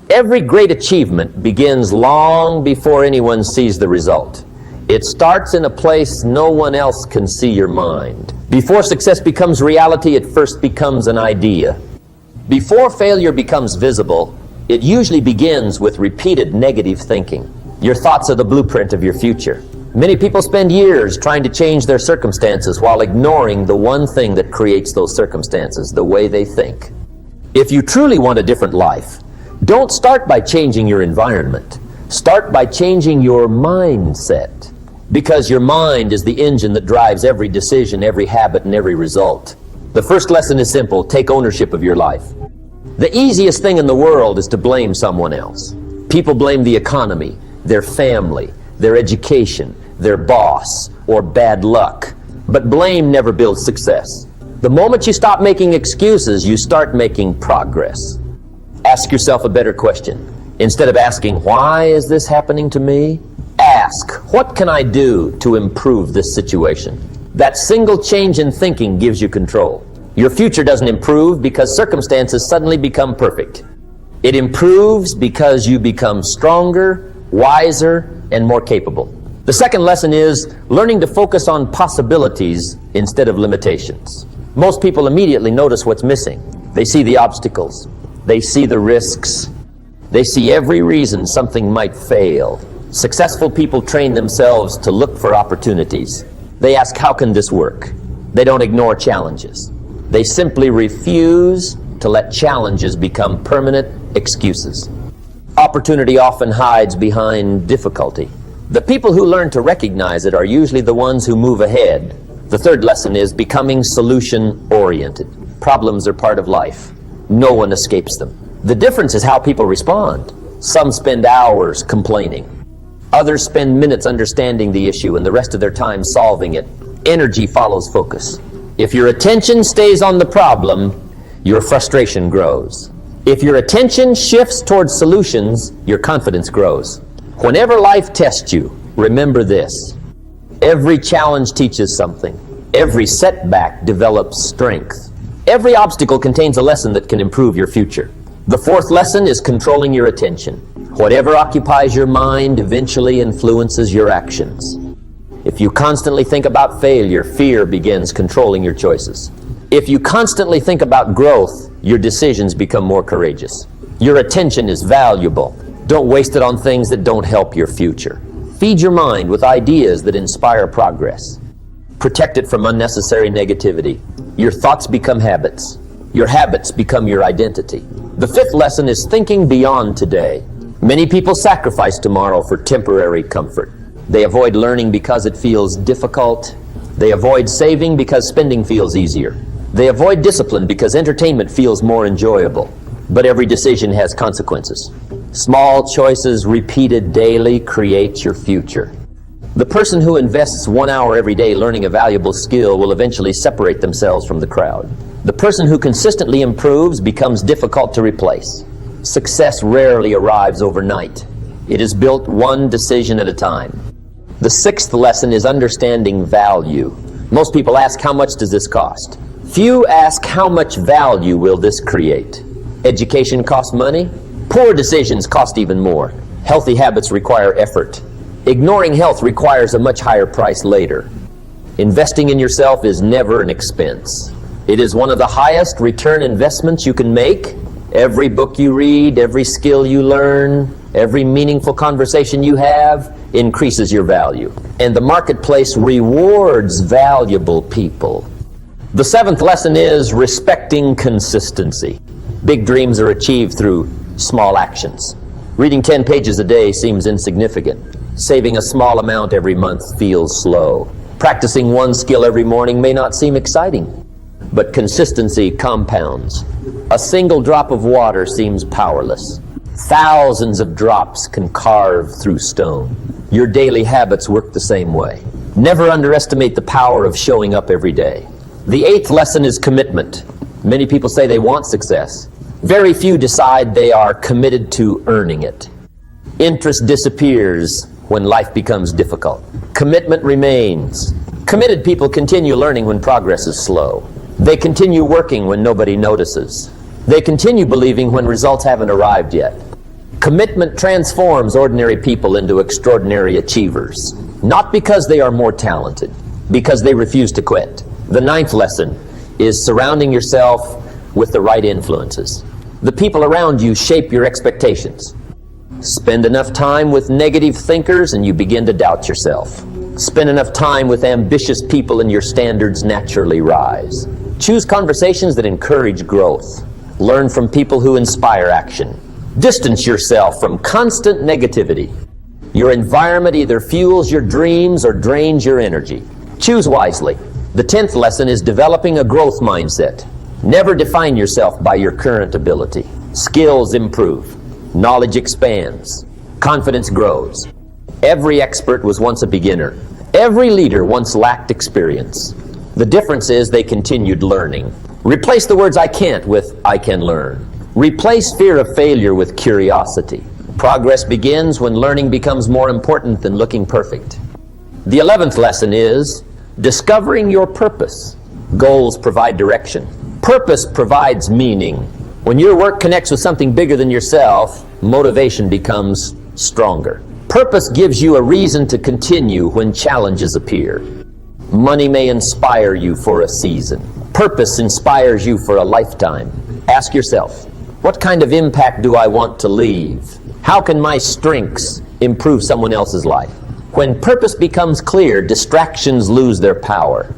Every great achievement begins long before anyone sees the result. It starts in a place no one else can see your mind. Before success becomes reality, it first becomes an idea. Before failure becomes visible, it usually begins with repeated negative thinking. Your thoughts are the blueprint of your future. Many people spend years trying to change their circumstances while ignoring the one thing that creates those circumstances, the way they think. If you truly want a different life, don't start by changing your environment. Start by changing your mindset. Because your mind is the engine that drives every decision, every habit, and every result. The first lesson is simple: take ownership of your life. The easiest thing in the world is to blame someone else. People blame the economy, their family, their education, their boss, or bad luck. But blame never builds success. The moment you stop making excuses, you start making progress. Ask yourself a better question. Instead of asking, why is this happening to me? Ask, what can I do to improve this situation? That single change in thinking gives you control. Your future doesn't improve because circumstances suddenly become perfect. It improves because you become stronger, wiser, and more capable. The second lesson is learning to focus on possibilities instead of limitations. Most people immediately notice what's missing. They see the obstacles. They see the risks. They see every reason something might fail. Successful people train themselves to look for opportunities. They ask, how can this work? They don't ignore challenges. They simply refuse to let challenges become permanent excuses. Opportunity often hides behind difficulty. The people who learn to recognize it are usually the ones who move ahead. The third lesson is becoming solution-oriented. Problems are part of life. No one escapes them. The difference is how people respond. Some spend hours complaining. Others spend minutes understanding the issue and the rest of their time solving it. Energy follows focus. If your attention stays on the problem, your frustration grows. If your attention shifts towards solutions, your confidence grows. Whenever life tests you, remember this: every challenge teaches something. Every setback develops strength. Every obstacle contains a lesson that can improve your future. The fourth lesson is controlling your attention. Whatever occupies your mind eventually influences your actions. If you constantly think about failure, fear begins controlling your choices. If you constantly think about growth, your decisions become more courageous. Your attention is valuable. Don't waste it on things that don't help your future. Feed your mind with ideas that inspire progress. Protect it from unnecessary negativity. Your thoughts become habits. Your habits become your identity. The fifth lesson is thinking beyond today. Many people sacrifice tomorrow for temporary comfort. They avoid learning because it feels difficult. They avoid saving because spending feels easier. They avoid discipline because entertainment feels more enjoyable. But every decision has consequences. Small choices repeated daily create your future. The person who invests 1 hour every day learning a valuable skill will eventually separate themselves from the crowd. The person who consistently improves becomes difficult to replace. Success rarely arrives overnight. It is built one decision at a time. The sixth lesson is understanding value. Most people ask, how much does this cost? Few ask, how much value will this create? Education costs money. Poor decisions cost even more. Healthy habits require effort. Ignoring health requires a much higher price later. Investing in yourself is never an expense. It is one of the highest return investments you can make. Every book you read, every skill you learn, every meaningful conversation you have increases your value. And the marketplace rewards valuable people. The seventh lesson is respecting consistency. Big dreams are achieved through small actions. Reading 10 pages a day seems insignificant. Saving a small amount every month feels slow. Practicing one skill every morning may not seem exciting, but consistency compounds. A single drop of water seems powerless. Thousands of drops can carve through stone. Your daily habits work the same way. Never underestimate the power of showing up every day. The eighth lesson is commitment. Many people say they want success. Very few decide they are committed to earning it. Interest disappears when life becomes difficult. Commitment remains. Committed people continue learning when progress is slow. They continue working when nobody notices. They continue believing when results haven't arrived yet. Commitment transforms ordinary people into extraordinary achievers, not because they are more talented, because they refuse to quit. The 9th lesson is surrounding yourself with the right influences. The people around you shape your expectations. Spend enough time with negative thinkers and you begin to doubt yourself. Spend enough time with ambitious people and your standards naturally rise. Choose conversations that encourage growth. Learn from people who inspire action. Distance yourself from constant negativity. Your environment either fuels your dreams or drains your energy. Choose wisely. The 10th lesson is developing a growth mindset. Never define yourself by your current ability. Skills improve. Knowledge expands. Confidence grows. Every expert was once a beginner. Every leader once lacked experience. The difference is they continued learning. Replace the words "I can't" with "I can learn." Replace fear of failure with curiosity. Progress begins when learning becomes more important than looking perfect. The 11th lesson is discovering your purpose. Goals provide direction. Purpose provides meaning. When your work connects with something bigger than yourself, motivation becomes stronger. Purpose gives you a reason to continue when challenges appear. Money may inspire you for a season. Purpose inspires you for a lifetime. Ask yourself, what kind of impact do I want to leave? How can my strengths improve someone else's life? When purpose becomes clear, distractions lose their power.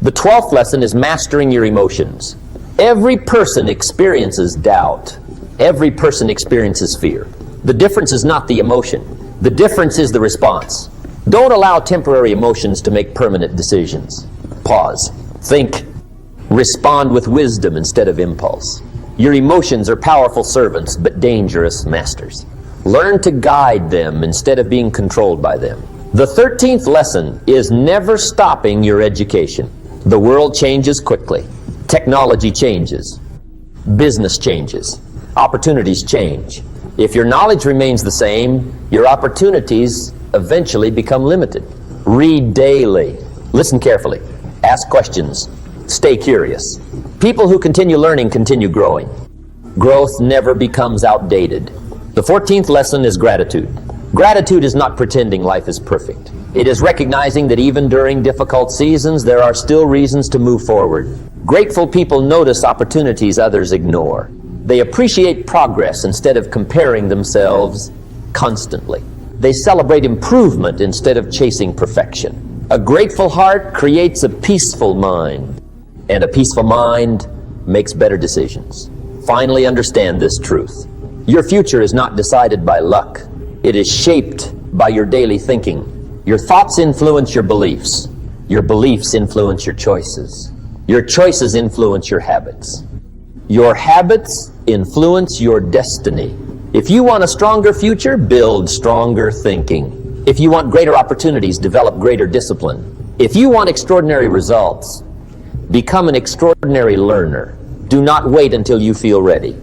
The 12th lesson is mastering your emotions. Every person experiences doubt. Every person experiences fear. The difference is not the emotion. The difference is the response. Don't allow temporary emotions to make permanent decisions. Pause. Think. Respond with wisdom instead of impulse. Your emotions are powerful servants, but dangerous masters. Learn to guide them instead of being controlled by them. The 13th lesson is never stopping your education. The world changes quickly. Technology changes. Business changes. Opportunities change. If your knowledge remains the same, your opportunities eventually become limited. Read daily. Listen carefully. Ask questions. Stay curious. People who continue learning continue growing. Growth never becomes outdated. The 14th lesson is gratitude. Gratitude is not pretending life is perfect. It is recognizing that even during difficult seasons, there are still reasons to move forward. Grateful people notice opportunities others ignore. They appreciate progress instead of comparing themselves constantly. They celebrate improvement instead of chasing perfection. A grateful heart creates a peaceful mind, and a peaceful mind makes better decisions. Finally, understand this truth. Your future is not decided by luck. It is shaped by your daily thinking. Your thoughts influence your beliefs. Your beliefs influence your choices. Your choices influence your habits. Your habits influence your destiny. If you want a stronger future, build stronger thinking. If you want greater opportunities, develop greater discipline. If you want extraordinary results, become an extraordinary learner. Do not wait until you feel ready.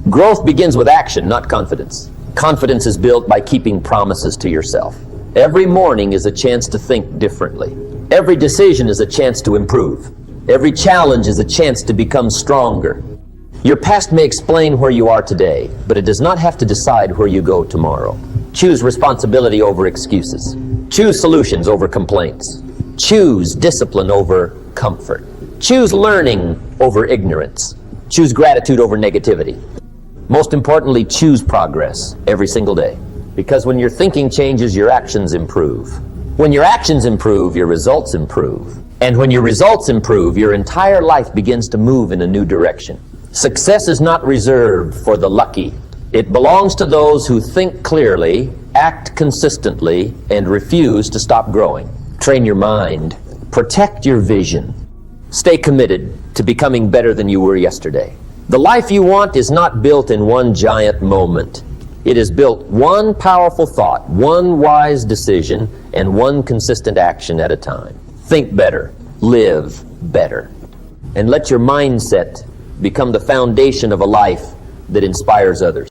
Growth begins with action, not confidence. Confidence is built by keeping promises to yourself. Every morning is a chance to think differently. Every decision is a chance to improve. Every challenge is a chance to become stronger. Your past may explain where you are today, but it does not have to decide where you go tomorrow. Choose responsibility over excuses. Choose solutions over complaints. Choose discipline over comfort. Choose learning over ignorance. Choose gratitude over negativity. Most importantly, choose progress every single day. Because when your thinking changes, your actions improve. When your actions improve, your results improve. And when your results improve, your entire life begins to move in a new direction. Success is not reserved for the lucky. It belongs to those who think clearly, act consistently, and refuse to stop growing. Train your mind. Protect your vision. Stay committed to becoming better than you were yesterday. The life you want is not built in one giant moment. It is built one powerful thought, one wise decision, and one consistent action at a time. Think better, live better, and let your mindset become the foundation of a life that inspires others.